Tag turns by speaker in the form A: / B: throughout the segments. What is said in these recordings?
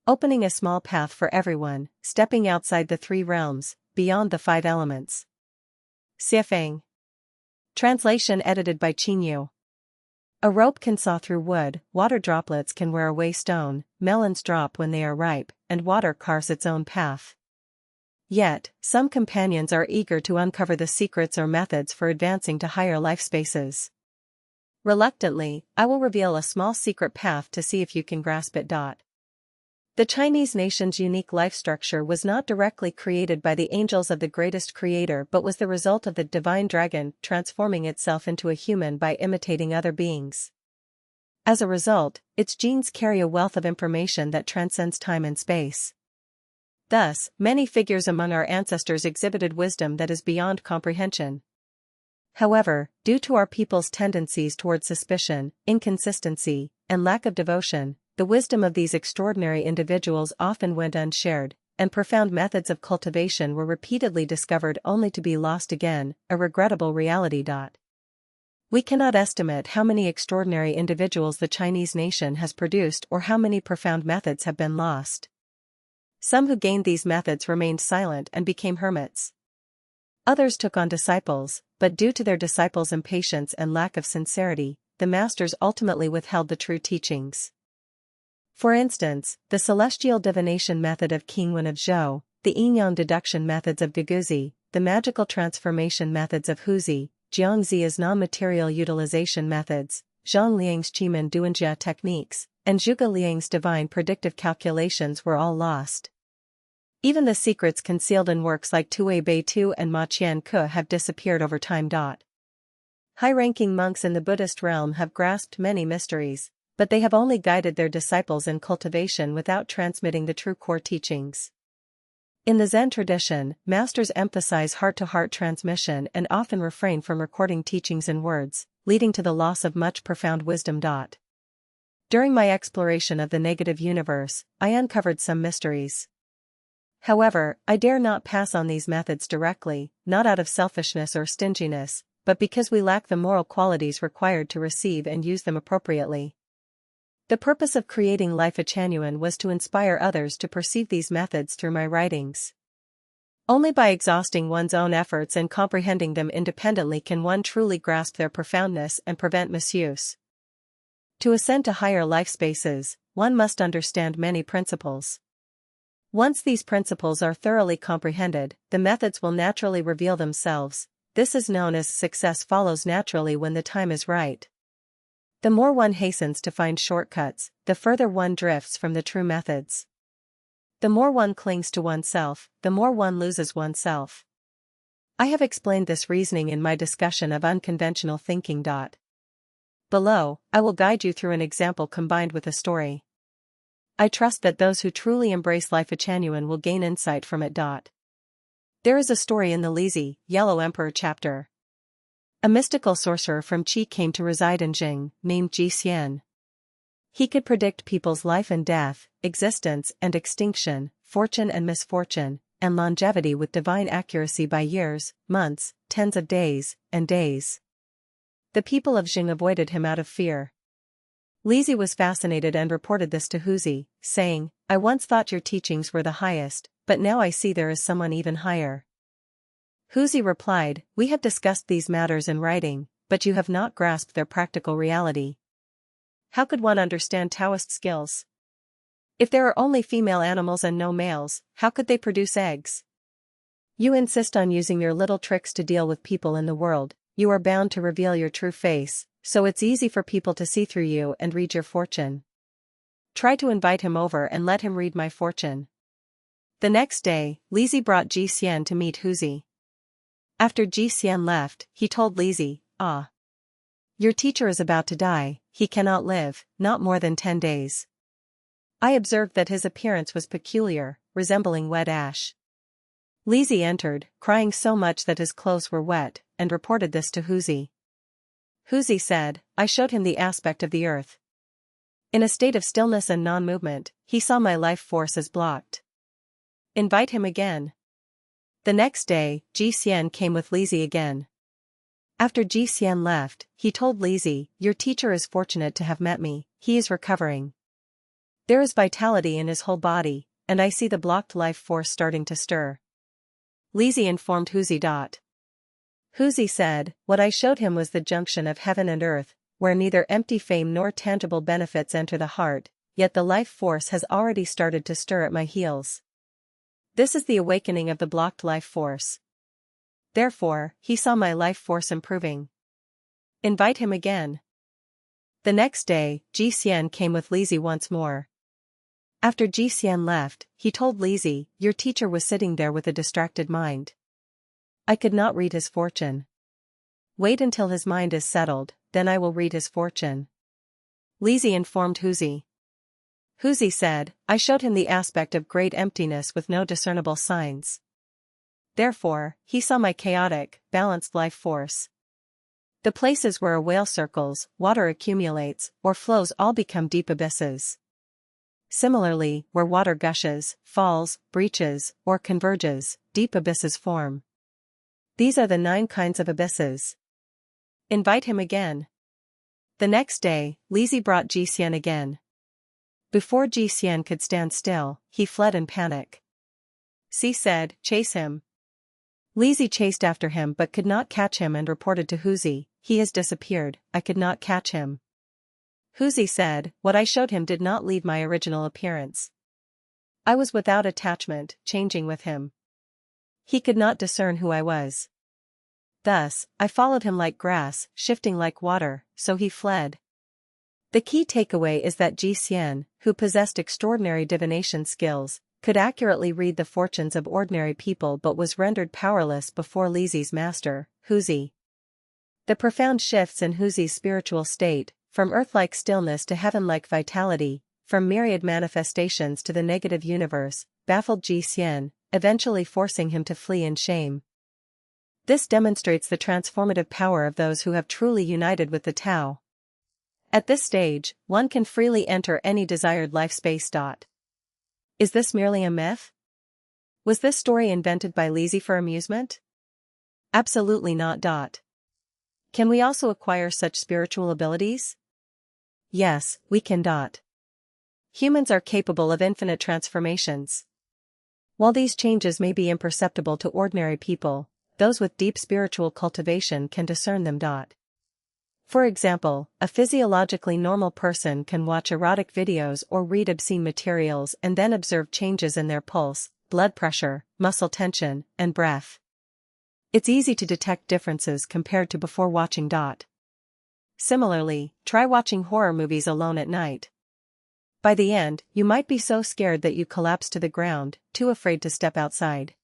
A: opening a small path for everyone, stepping outside the three realms, beyond the five elements. Xiefeng. Translation edited by Qingyu. A rope can saw through wood, water droplets can wear away stone, melons drop when they are ripe, and water carves its own path. Yet, some companions are eager to uncover the secrets or methods for advancing to higher life spaces. Reluctantly, I will reveal a small secret path to see if you can grasp it. The Chinese nation's unique life structure was not directly created by the angels of the greatest creator but was the result of the divine dragon transforming itself into a human by imitating other beings. As a result, its genes carry a wealth of information that transcends time and space. Thus, many figures among our ancestors exhibited wisdom that is beyond comprehension. However, due to our people's tendencies toward suspicion, inconsistency, and lack of devotion, the wisdom of these extraordinary individuals often went unshared, and profound methods of cultivation were repeatedly discovered only to be lost again, a regrettable reality. We cannot estimate how many extraordinary individuals the Chinese nation has produced or how many profound methods have been lost. Some who gained these methods remained silent and became hermits. Others took on disciples, but due to their disciples' impatience and lack of sincerity, the masters ultimately withheld the true teachings. For instance, the celestial divination method of King Wen of Zhou, the yin-yang deduction methods of Guguzi, the magical transformation methods of Huzi, Jiang Ziya's non-material utilization methods, Zhang Liang's Qimen Duanjia techniques, and Zhuge Liang's divine predictive calculations were all lost. Even the secrets concealed in works like Tui Bei Tu and Ma Qian Ke have disappeared over time. High-ranking monks in the Buddhist realm have grasped many mysteries, but they have only guided their disciples in cultivation without transmitting the true core teachings. In the Zen tradition, masters emphasize heart-to-heart transmission and often refrain from recording teachings in words, leading to the loss of much profound wisdom. During my exploration of the negative universe, I uncovered some mysteries. However, I dare not pass on these methods directly, not out of selfishness or stinginess, but because we lack the moral qualities required to receive and use them appropriately. The purpose of creating Life Genuine was to inspire others to perceive these methods through my writings. Only by exhausting one's own efforts and comprehending them independently can one truly grasp their profoundness and prevent misuse. To ascend to higher life spaces, one must understand many principles. Once these principles are thoroughly comprehended, the methods will naturally reveal themselves. This is known as success follows naturally when the time is right. The more one hastens to find shortcuts, the further one drifts from the true methods. The more one clings to oneself, the more one loses oneself. I have explained this reasoning in my discussion of unconventional thinking. Below, I will guide you through an example combined with a story. I trust that those who truly embrace Life Genuine will gain insight from it. There is a story in the Lizi, Yellow Emperor chapter. A mystical sorcerer from Qi came to reside in Jing, named Ji Xian. He could predict people's life and death, existence and extinction, fortune and misfortune, and longevity with divine accuracy by years, months, tens of days, and days. The people of Jing avoided him out of fear. Lizi was fascinated and reported this to Huzi, saying, "I once thought your teachings were the highest, but now I see there is someone even higher." Huzi replied, "We have discussed these matters in writing, but you have not grasped their practical reality. How could one understand Taoist skills? If there are only female animals and no males, how could they produce eggs? You insist on using your little tricks to deal with people in the world, you are bound to reveal your true face, so it's easy for people to see through you and read your fortune. Try to invite him over and let him read my fortune." The next day, Lizi brought Ji Xian to meet Huzi. After Ji Xian left, he told Lizi, "Your teacher is about to die, he cannot live, not more than 10 days. I observed that his appearance was peculiar, resembling wet ash." Lizi entered, crying so much that his clothes were wet, and reported this to Huzi. Huzi said, "I showed him the aspect of the earth. In a state of stillness and non-movement, he saw my life force as blocked. Invite him again." The next day, Ji Xian came with Lizi again. After Ji Xian left, he told Lizi, "Your teacher is fortunate to have met me, he is recovering." There is vitality in his whole body, and I see the blocked life force starting to stir. Lizzie informed Huzi. Huzi said, what I showed him was the junction of heaven and earth, where neither empty fame nor tangible benefits enter the heart, yet the life force has already started to stir at my heels. This is the awakening of the blocked life force. Therefore, he saw my life force improving. Invite him again. The next day, Ji Xian came with Lizzie once more. After Ji Xian left, he told Lizzie, your teacher was sitting there with a distracted mind. I could not read his fortune. Wait until his mind is settled, then I will read his fortune. Lizzie informed Huzi. Huzi said, I showed him the aspect of great emptiness with no discernible signs. Therefore, he saw my chaotic, balanced life force. The places where a whale circles, water accumulates, or flows all become deep abysses. Similarly, where water gushes, falls, breaches, or converges, deep abysses form. These are the 9 kinds of abysses. Invite him again. The next day, Lizzie brought Ji Xian again. Before Ji Xian could stand still, he fled in panic. Xi said, chase him. Lizzie chased after him but could not catch him and reported to Huzi, he has disappeared, I could not catch him. Huzi said, what I showed him did not leave my original appearance. I was without attachment, changing with him. He could not discern who I was. Thus, I followed him like grass, shifting like water, so he fled. The key takeaway is that Ji Xian, who possessed extraordinary divination skills, could accurately read the fortunes of ordinary people but was rendered powerless before Lizzie's master, Huzi. The profound shifts in Huzi's spiritual state, from earth-like stillness to heaven-like vitality, from myriad manifestations to the negative universe, baffled Ji Xian, eventually forcing him to flee in shame. This demonstrates the transformative power of those who have truly united with the Tao. At this stage, one can freely enter any desired life space. Is this merely a myth? Was this story invented by Lizzie for amusement? Absolutely not. Can we also acquire such spiritual abilities? Yes, we can. Humans are capable of infinite transformations. While these changes may be imperceptible to ordinary people, those with deep spiritual cultivation can discern them. For example, a physiologically normal person can watch erotic videos or read obscene materials and then observe changes in their pulse, blood pressure, muscle tension, and breath. It's easy to detect differences compared to before watching. Similarly, try watching horror movies alone at night. By the end, you might be so scared that you collapse to the ground, too afraid to step outside.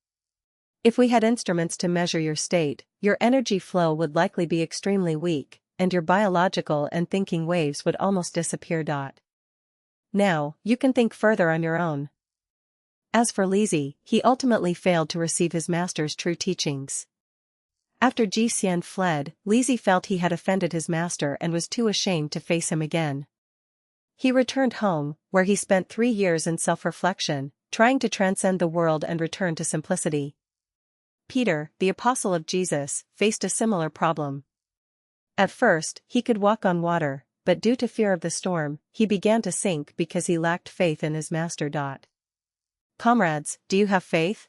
A: If we had instruments to measure your state, your energy flow would likely be extremely weak, and your biological and thinking waves would almost disappear. Now, you can think further on your own. As for Lizzie, he ultimately failed to receive his master's true teachings. After Ji Xian fled, Lizzie felt he had offended his master and was too ashamed to face him again. He returned home, where he spent 3 years in self-reflection, trying to transcend the world and return to simplicity. Peter, the apostle of Jesus, faced a similar problem. At first, he could walk on water, but due to fear of the storm, he began to sink because he lacked faith in his master. Comrades, do you have faith?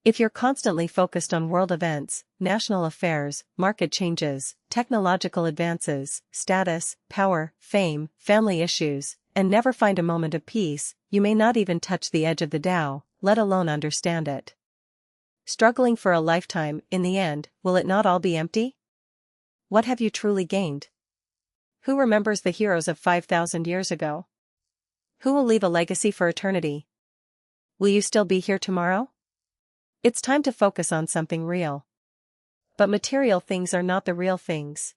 A: If you're constantly focused on world events, national affairs, market changes, technological advances, status, power, fame, family issues, and never find a moment of peace, you may not even touch the edge of the Tao, let alone understand it. Struggling for a lifetime, in the end, will it not all be empty? What have you truly gained? Who remembers the heroes of 5,000 years ago? Who will leave a legacy for eternity? Will you still be here tomorrow? It's time to focus on something real. But material things are not the real things.